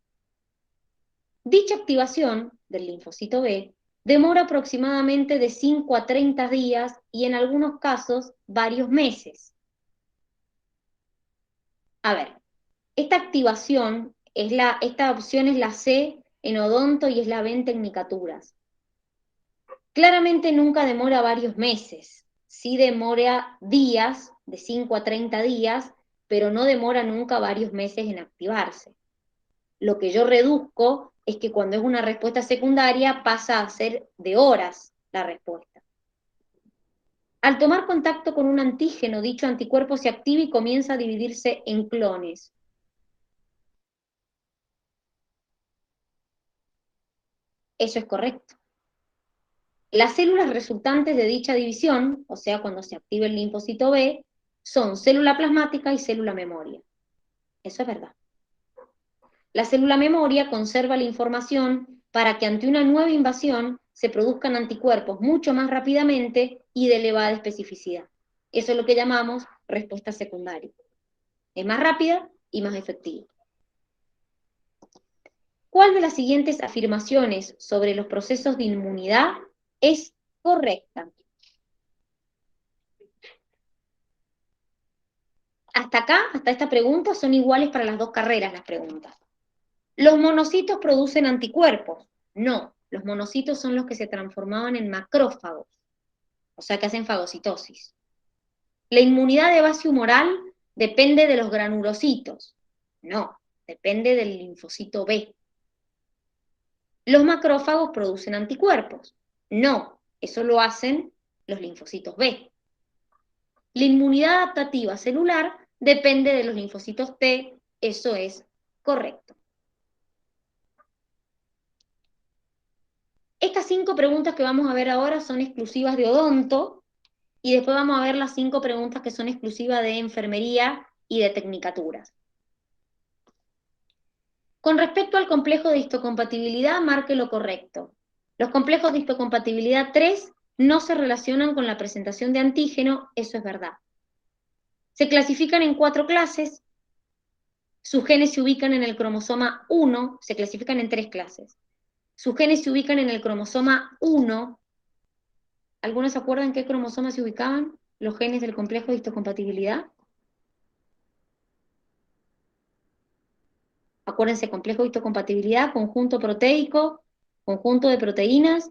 S1: Dicha activación del linfocito B demora aproximadamente de 5 a 30 días y en algunos casos varios meses. A ver, esta activación, esta opción es la C en odonto y es la B en tecnicaturas. Claramente nunca demora varios meses, sí demora días, de 5 a 30 días, pero no demora nunca varios meses en activarse. Lo que yo reduzco es que cuando es una respuesta secundaria pasa a ser de horas la respuesta. Al tomar contacto con un antígeno, dicho anticuerpo se activa y comienza a dividirse en clones. Eso es correcto. Las células resultantes de dicha división, o sea, cuando se activa el linfocito B, son célula plasmática y célula memoria. Eso es verdad. La célula memoria conserva la información para que ante una nueva invasión se produzcan anticuerpos mucho más rápidamente y de elevada especificidad. Eso es lo que llamamos respuesta secundaria. Es más rápida y más efectiva. ¿Cuál de las siguientes afirmaciones sobre los procesos de inmunidad es correcta? Hasta acá, hasta esta pregunta, son iguales para las dos carreras las preguntas. ¿Los monocitos producen anticuerpos? No, los monocitos son los que se transformaban en macrófagos, o sea que hacen fagocitosis. ¿La inmunidad de base humoral depende de los granulocitos? No, depende del linfocito B. ¿Los macrófagos producen anticuerpos? No, eso lo hacen los linfocitos B. La inmunidad adaptativa celular depende de los linfocitos T, eso es correcto. Estas 5 preguntas que vamos a ver ahora son exclusivas de odonto, y después vamos a ver las 5 preguntas que son exclusivas de enfermería y de tecnicaturas. Con respecto al complejo de histocompatibilidad, marque lo correcto. Los complejos de histocompatibilidad 3 no se relacionan con la presentación de antígeno, eso es verdad. Se clasifican en 4 clases. Sus genes se ubican en el cromosoma 1, se clasifican en 3 clases. Sus genes se ubican en el cromosoma 1. ¿Algunos se acuerdan en qué cromosoma se ubicaban los genes del complejo de histocompatibilidad? Acuérdense, complejo de histocompatibilidad, conjunto proteico, conjunto de proteínas,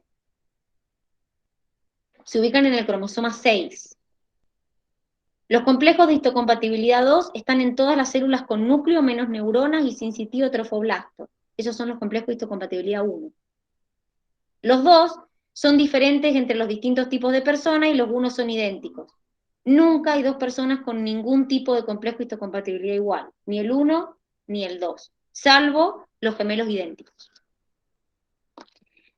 S1: se ubican en el cromosoma 6. Los complejos de histocompatibilidad 2 están en todas las células con núcleo menos neuronas y sin sitio trofoblasto. Esos son los complejos de histocompatibilidad 1. Los dos son diferentes entre los distintos tipos de personas y los unos son idénticos. Nunca hay dos personas con ningún tipo de complejo de histocompatibilidad igual, ni el 1 ni el 2, salvo los gemelos idénticos.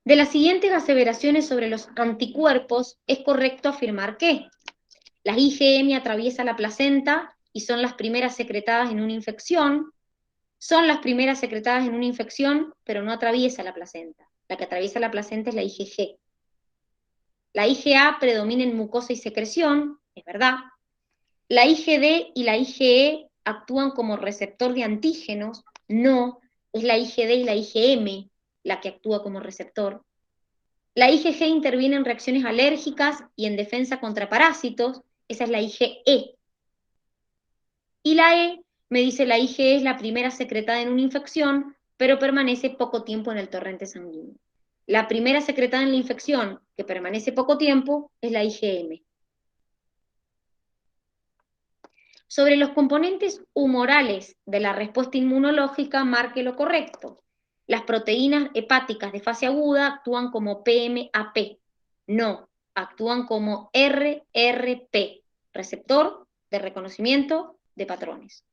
S1: De las siguientes aseveraciones sobre los anticuerpos, es correcto afirmar que las IgM atraviesan la placenta y son las primeras secretadas en una infección. Son las primeras secretadas en una infección, pero no atraviesa la placenta. La que atraviesa la placenta es la IgG. La IgA predomina en mucosa y secreción, es verdad. La IgD y la IgE actúan como receptor de antígenos, no, es la IgD y la IgM la que actúa como receptor. La IgG interviene en reacciones alérgicas y en defensa contra parásitos, esa es la IgE. Y la E me dice la IgE es la primera secretada en una infección, pero permanece poco tiempo en el torrente sanguíneo. La primera secretada en la infección, que permanece poco tiempo, es la IgM. Sobre los componentes humorales de la respuesta inmunológica, marque lo correcto. Las proteínas hepáticas de fase aguda actúan como PMAP. No, actúan como RRP, receptor de reconocimiento de patrones.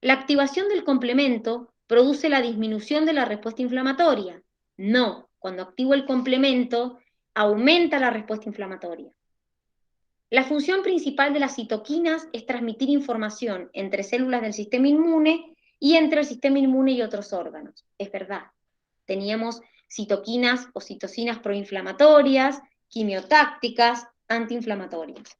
S1: La activación del complemento produce la disminución de la respuesta inflamatoria. No, cuando activo el complemento, aumenta la respuesta inflamatoria. La función principal de las citoquinas es transmitir información entre células del sistema inmune y entre el sistema inmune y otros órganos. Es verdad. Teníamos citoquinas o citocinas proinflamatorias, quimiotácticas, antiinflamatorias.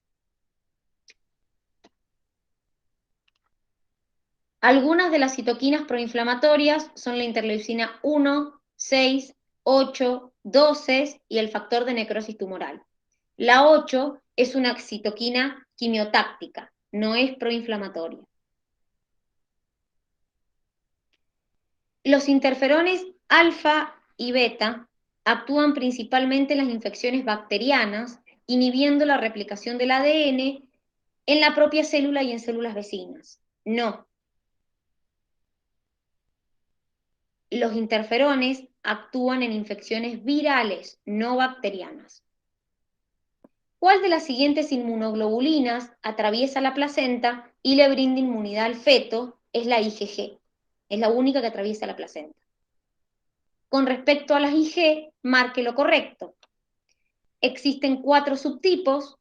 S1: Algunas de las citoquinas proinflamatorias son la interleucina 1, 6, 8, 12 y el factor de necrosis tumoral. La 8 es una citoquina quimiotáctica, no es proinflamatoria. Los interferones alfa y beta actúan principalmente en las infecciones bacterianas, inhibiendo la replicación del ADN en la propia célula y en células vecinas. No. Los interferones actúan en infecciones virales, no bacterianas. ¿Cuál de las siguientes inmunoglobulinas atraviesa la placenta y le brinda inmunidad al feto? Es la IgG. Es la única que atraviesa la placenta. Con respecto a las Ig, marque lo correcto. Existen 4 subtipos.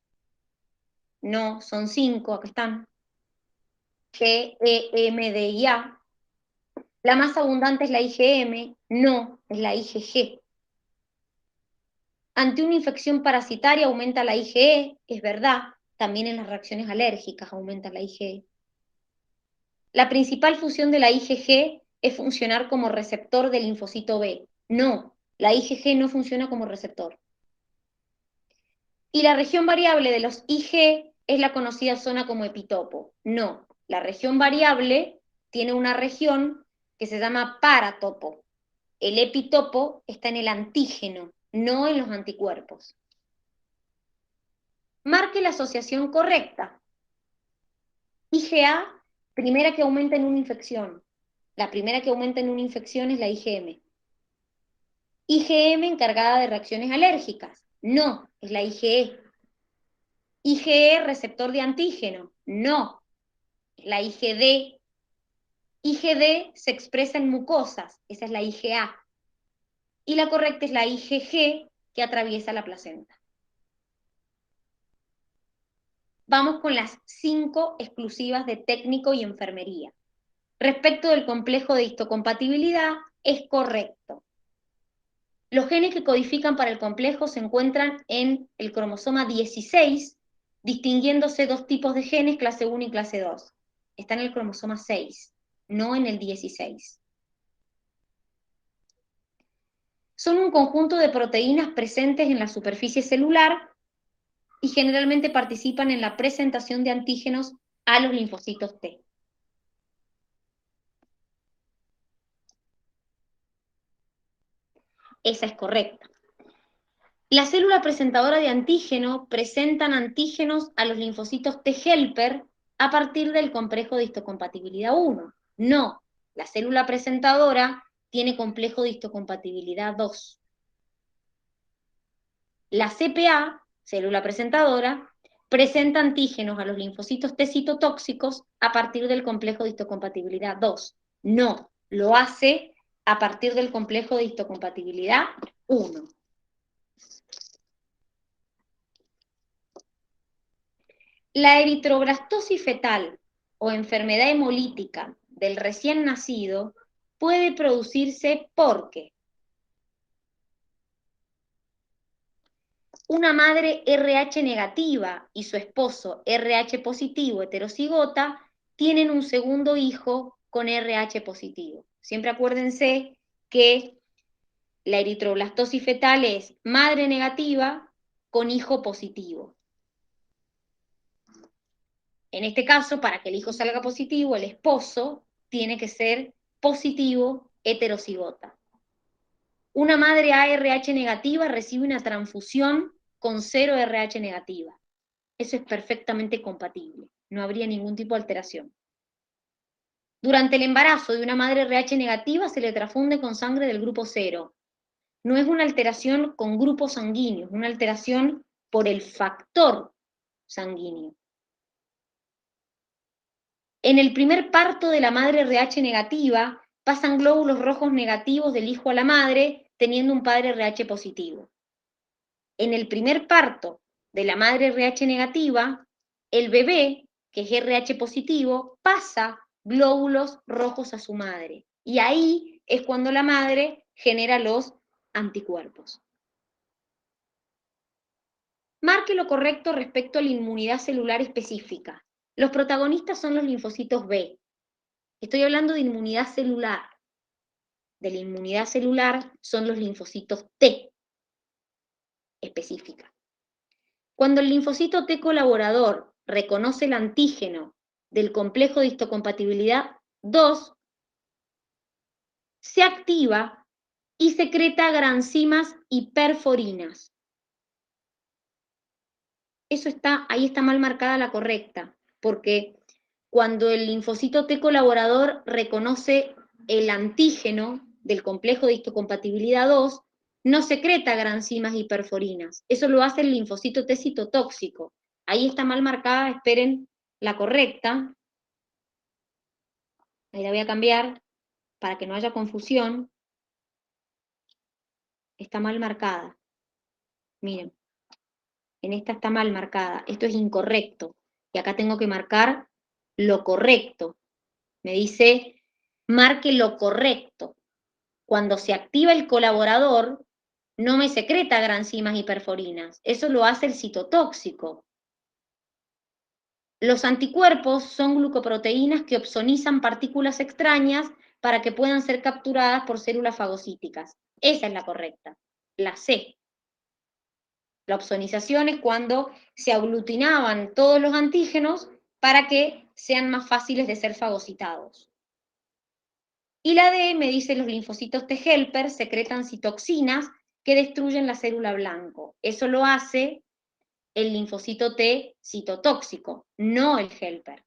S1: No, son 5, acá están. G, E, M, D y A. La más abundante es la IgM, no, es la IgG. Ante una infección parasitaria aumenta la IgE, es verdad, también en las reacciones alérgicas aumenta la IgE. La principal función de la IgG es funcionar como receptor del linfocito B. No, la IgG no funciona como receptor. Y la región variable de los Ig es la conocida zona como epitopo. No, la región variable tiene una región que se llama paratopo. El epitopo está en el antígeno, no en los anticuerpos. Marque la asociación correcta. IgA, primera que aumenta en una infección. La primera que aumenta en una infección es la IgM. IgM encargada de reacciones alérgicas. No, es la IgE. IgE receptor de antígeno. No, es la IgD. IgD se expresa en mucosas. Esa es la IgA. Y la correcta es la IgG que atraviesa la placenta. Vamos con las 5 exclusivas de técnico y enfermería. Respecto del complejo de histocompatibilidad, es correcto. Los genes que codifican para el complejo se encuentran en el cromosoma 16, distinguiéndose dos tipos de genes, clase 1 y clase 2. Está en el cromosoma 6, no en el 16. Son un conjunto de proteínas presentes en la superficie celular y generalmente participan en la presentación de antígenos a los linfocitos T. Esa es correcta. La célula presentadora de antígeno presentan antígenos a los linfocitos T helper a partir del complejo de histocompatibilidad 1. No, la célula presentadora tiene complejo de histocompatibilidad 2. La CPA, célula presentadora, presenta antígenos a los linfocitos T citotóxicos a partir del complejo de histocompatibilidad 2. No, lo hace a partir del complejo de histocompatibilidad 1. La eritroblastosis fetal o enfermedad hemolítica del recién nacido puede producirse porque una madre RH negativa y su esposo RH positivo heterocigota tienen un segundo hijo con RH positivo. Siempre acuérdense que la eritroblastosis fetal es madre negativa con hijo positivo. En este caso, para que el hijo salga positivo, el esposo tiene que ser positivo heterocigota. Una madre ARH negativa recibe una transfusión con 0 RH negativa. Eso es perfectamente compatible, no habría ningún tipo de alteración. Durante el embarazo de una madre RH negativa se le transfunde con sangre del grupo 0. No es una alteración con grupos sanguíneos, es una alteración por el factor sanguíneo. En el primer parto de la madre RH negativa, pasan glóbulos rojos negativos del hijo a la madre, teniendo un padre RH positivo. En el primer parto de la madre RH negativa, el bebé, que es RH positivo, pasa glóbulos rojos a su madre. Y ahí es cuando la madre genera los anticuerpos. Marque lo correcto respecto a la inmunidad celular específica. Los protagonistas son los linfocitos B. Estoy hablando de inmunidad celular. De la inmunidad celular son los linfocitos T específica. Cuando el linfocito T colaborador reconoce el antígeno del complejo de histocompatibilidad 2, se activa y secreta granzimas y perforinas. Ahí está mal marcada la correcta, porque cuando el linfocito T colaborador reconoce el antígeno del complejo de histocompatibilidad 2, no secreta granzimas y perforinas. Eso lo hace el linfocito T citotóxico. Ahí está mal marcada, esperen la correcta. Ahí la voy a cambiar para que no haya confusión. Está mal marcada. Miren, en esta está mal marcada. Esto es incorrecto. Y acá tengo que marcar lo correcto. Me dice marque lo correcto. Cuando se activa el colaborador, no me secreta granzimas y perforinas. Eso lo hace el citotóxico. Los anticuerpos son glucoproteínas que opsonizan partículas extrañas para que puedan ser capturadas por células fagocíticas. Esa es la correcta, la C. La opsonización es cuando se aglutinaban todos los antígenos para que sean más fáciles de ser fagocitados. Y la D me dice los linfocitos T helper secretan citoxinas que destruyen la célula blanco. Eso lo hace el linfocito T citotóxico, no el helper.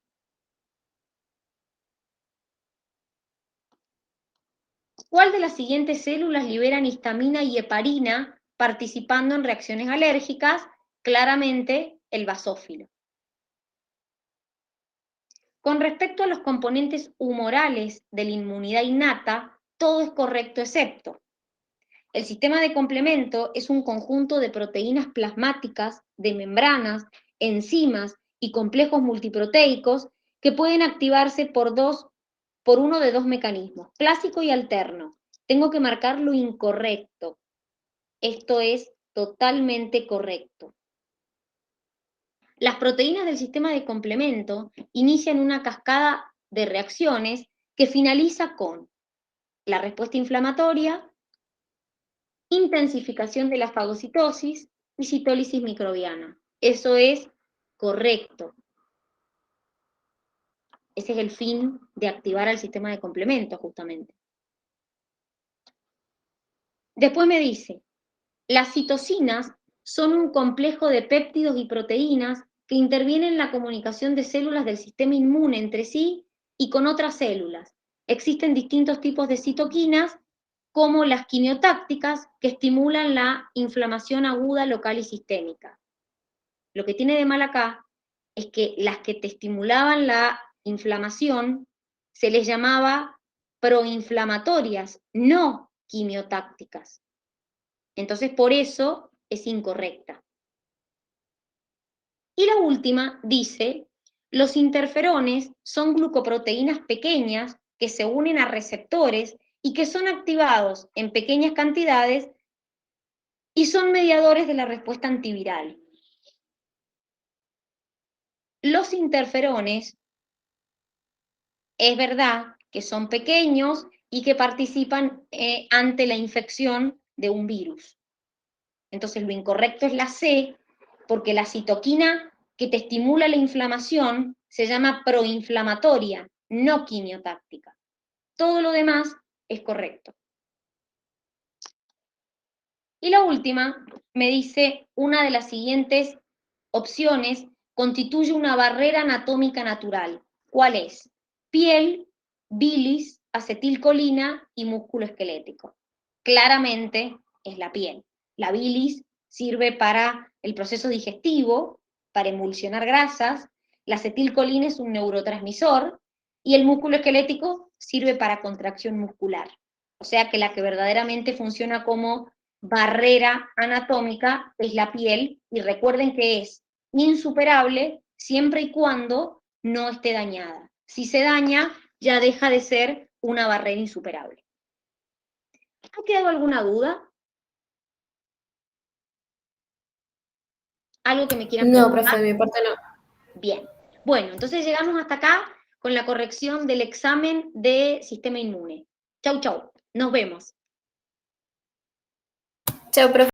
S1: ¿Cuál de las siguientes células liberan histamina y heparina participando en reacciones alérgicas? Claramente el basófilo. Con respecto a los componentes humorales de la inmunidad innata, todo es correcto excepto. El sistema de complemento es un conjunto de proteínas plasmáticas, de membranas, enzimas y complejos multiproteicos que pueden activarse por uno de dos mecanismos, clásico y alterno. Tengo que marcar lo incorrecto. Esto es totalmente correcto. Las proteínas del sistema de complemento inician una cascada de reacciones que finaliza con la respuesta inflamatoria, intensificación de la fagocitosis y citólisis microbiana. Eso es correcto. Ese es el fin de activar al sistema de complemento, justamente. Después me dice, las citocinas son un complejo de péptidos y proteínas que intervienen en la comunicación de células del sistema inmune entre sí y con otras células. Existen distintos tipos de citoquinas, como las quimiotácticas, que estimulan la inflamación aguda local y sistémica. Lo que tiene de mal acá es que las que te estimulaban la inflamación se les llamaba proinflamatorias, no quimiotácticas. Entonces, por eso es incorrecta. Y la última dice, los interferones son glucoproteínas pequeñas que se unen a receptores y que son activados en pequeñas cantidades y son mediadores de la respuesta antiviral. Los interferones, es verdad que son pequeños y que participan ante la infección de un virus. Entonces, lo incorrecto es la C, porque la citoquina que te estimula la inflamación se llama proinflamatoria, no quimiotáctica. Todo lo demás es correcto. Y la última me dice, una de las siguientes opciones constituye una barrera anatómica natural. ¿Cuál es? Piel, bilis, acetilcolina y músculo esquelético. Claramente es la piel. La bilis sirve para el proceso digestivo, para emulsionar grasas, la acetilcolina es un neurotransmisor y el músculo esquelético sirve para contracción muscular. O sea que la que verdaderamente funciona como barrera anatómica es la piel, y recuerden que es insuperable siempre y cuando no esté dañada. Si se daña, ya deja de ser una barrera insuperable. ¿Ha quedado alguna duda? ¿Algo que me quieran preguntar?
S2: No, profe, de mi parte no.
S1: Bien. Bueno, entonces llegamos hasta acá con la corrección del examen de sistema inmune. Chau, chau. Nos vemos.
S2: Chao, profe.